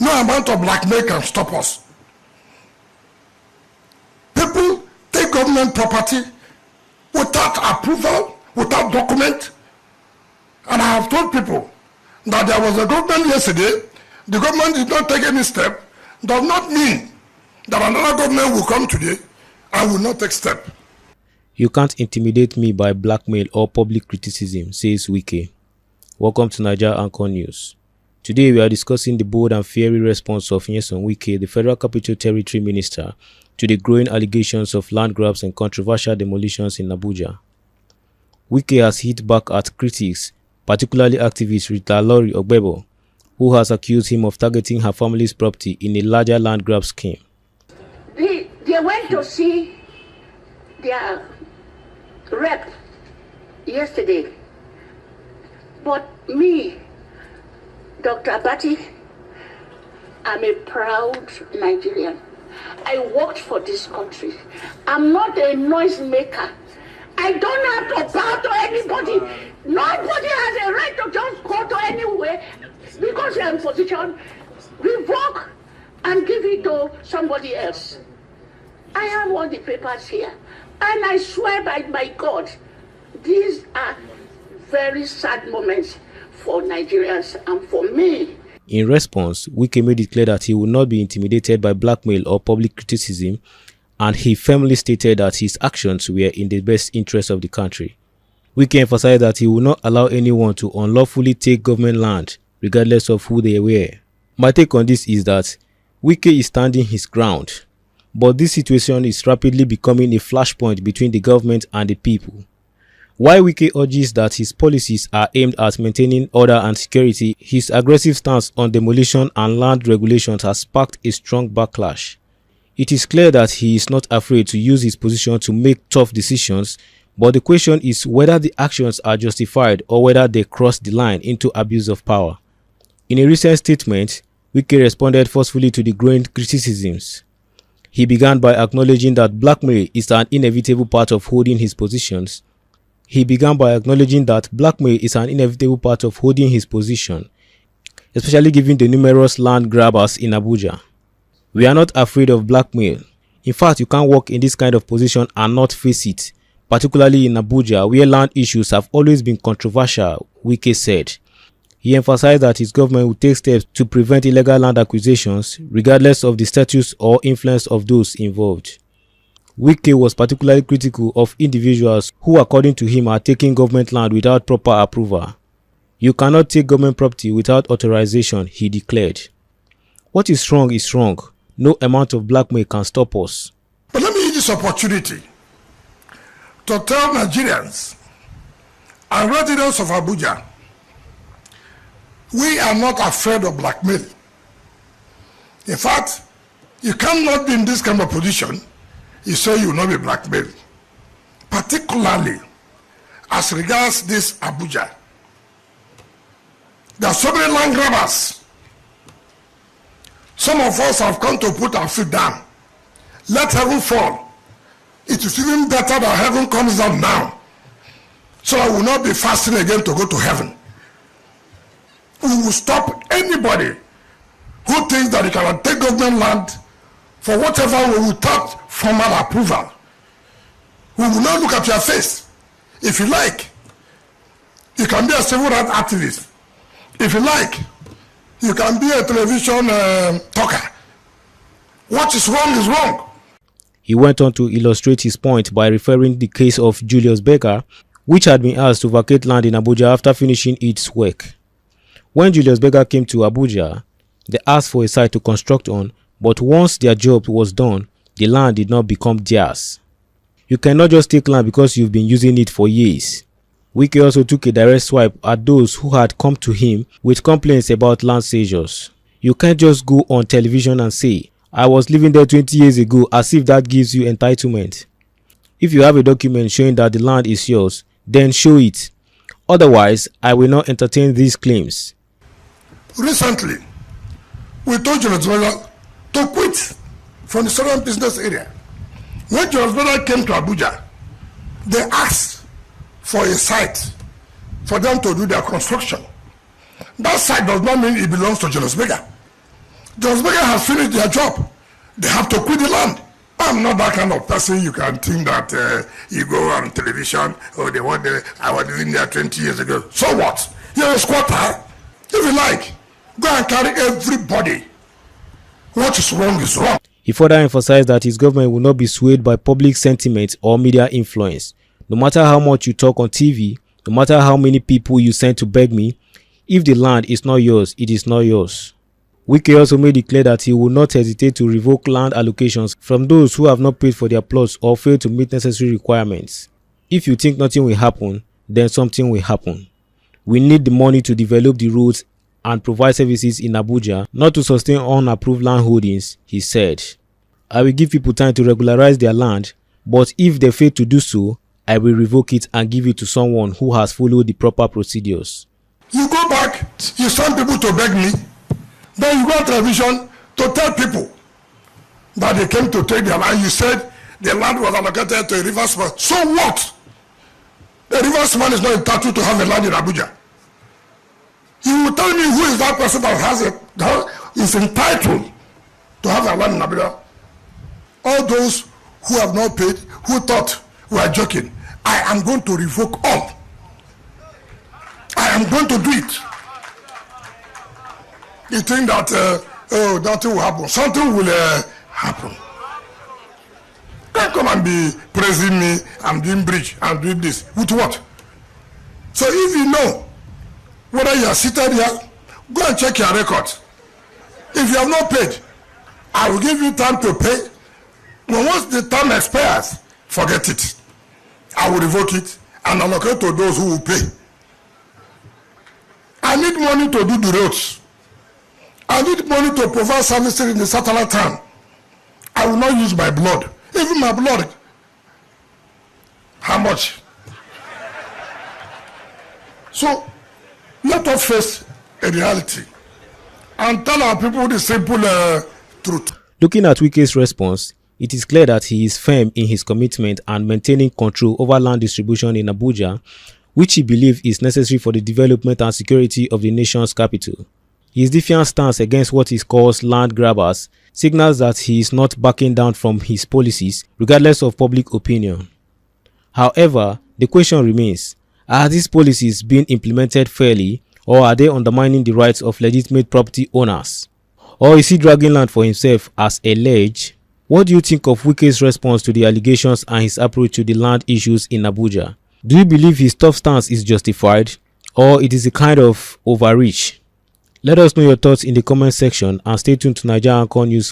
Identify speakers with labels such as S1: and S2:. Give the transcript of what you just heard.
S1: No amount of blackmail can stop us. People take government property without approval, without document. And I have told people that there was a government yesterday, the government did not take any step, does not mean that another government will come today and will not take step.
S2: You can't intimidate me by blackmail or public criticism, says Wike. Welcome to Naija Anchor News. Today we are discussing the bold and fiery response of Nyesom Wike, the Federal Capital Territory Minister, to the growing allegations of land grabs and controversial demolitions in Abuja. Wike has hit back at critics, particularly activist Rita Lori Ogbebor, who has accused him of targeting her family's property in a larger land grab scheme.
S3: They went to see their rep yesterday, but me, Dr. Abati, I'm a proud Nigerian. I worked for this country. I'm not a noisemaker. I don't have to bow to anybody. Nobody has a right to just go to anywhere because you're in position, revoke and give it to somebody else. I have all the papers here, and I swear by my God, these are very sad moments for Nigerians and for me.
S2: In response, Wike made it clear that he will not be intimidated by blackmail or public criticism, and he firmly stated that his actions were in the best interest of the country. Wike emphasized that he will not allow anyone to unlawfully take government land, regardless of who they were. My take on this is that Wike is standing his ground, but this situation is rapidly becoming a flashpoint between the government and the people. While Wike urges that his policies are aimed at maintaining order and security, his aggressive stance on demolition and land regulations has sparked a strong backlash. It is clear that he is not afraid to use his position to make tough decisions, but the question is whether the actions are justified or whether they cross the line into abuse of power. In a recent statement, Wike responded forcefully to the growing criticisms. He began by acknowledging that blackmail is an inevitable part of holding his positions. Especially given the numerous land grabbers in Abuja. We are not afraid of blackmail. In fact, you can't work in this kind of position and not face it, particularly in Abuja, where land issues have always been controversial, Wike said. He emphasized that his government will take steps to prevent illegal land acquisitions, regardless of the status or influence of those involved. Wike was particularly critical of individuals who, according to him, are taking government land without proper approval. You cannot take government property without authorization, he declared. What is wrong is wrong. No amount of blackmail can stop us.
S1: But let me use this opportunity to tell Nigerians and residents of Abuja, we are not afraid of blackmail. In fact, you cannot be in this kind of position you say you will not be blackmailed, particularly as regards this Abuja. There are so many land grabbers. Some of us have come to put our feet down. Let heaven fall. It is even better that heaven comes down now, so I will not be fasting again to go to heaven. We will stop anybody who thinks that he cannot take government land for whatever way without formal approval. We will not look at your face. If you like, you can be a civil rights activist. If you like, you can be a television talker. What is wrong is wrong.
S2: He went on to illustrate his point by referring the case of Julius Berger, which had been asked to vacate land in Abuja after finishing its work. When Julius Berger came to Abuja, they asked for a site to construct on, but once their job was done, the land did not become theirs. You cannot just take land because you've been using it for years. Wike also took a direct swipe at those who had come to him with complaints about land seizures. You can't just go on television and say, I was living there 20 years ago, as if that gives you entitlement. If you have a document showing that the land is yours, then show it. Otherwise, I will not entertain these claims.
S1: Recently, we told Julius Berger to quit from the southern business area. When Julius Berger came to Abuja, they asked for a site for them to do their construction. That site does not mean it belongs to Julius Berger. Jos Wike has finished their job. They have to quit the land. I'm not that kind of person you can think that you go on television, or they want I was living there 20 years ago. So what? You're a squatter. If you like, go and carry everybody. What is wrong is wrong.
S2: He further emphasized that his government will not be swayed by public sentiment or media influence. No matter how much you talk on TV, no matter how many people you send to beg me, if the land is not yours, it is not yours. Wike also made it clear that he will not hesitate to revoke land allocations from those who have not paid for their plots or failed to meet necessary requirements. If you think nothing will happen, then something will happen. We need the money to develop the roads and provide services in Abuja, not to sustain unapproved land holdings, he said. I will give people time to regularize their land, but if they fail to do so, I will revoke it and give it to someone who has followed the proper procedures.
S1: You go back, you send people to beg me, then you go on television to tell people that they came to take their land. You said the land was allocated to a riversman. So what? The riversman is not entitled to have a land in Abuja. You will tell me who is that person that is entitled to have a land in Abuja? All those who have not paid, who thought we are joking, I am going to revoke all. I am going to do it. You think that nothing will happen? Something will happen. Don't come and be praising me. I'm doing bridge. I'm doing this. With what? So if you know whether you are seated here, go and check your records. If you have not paid, I will give you time to pay. But once the time expires, forget it. I will revoke it and allocate to those who will pay. I need money to do the roads. I need money to provide services in the satellite town. I will not use my blood. Even my blood. How much? So, let us face a reality and tell our people the simple truth.
S2: Looking at Wike's response, it is clear that he is firm in his commitment and maintaining control over land distribution in Abuja, which he believes is necessary for the development and security of the nation's capital. His defiant stance against what he calls land grabbers signals that he is not backing down from his policies, regardless of public opinion. However, the question remains, are these policies being implemented fairly, or are they undermining the rights of legitimate property owners? Or is he dragging land for himself as alleged? What do you think of Wike's response to the allegations and his approach to the land issues in Abuja? Do you believe his tough stance is justified, or it is a kind of overreach? Let us know your thoughts in the comment section and stay tuned to Naija Anchor News.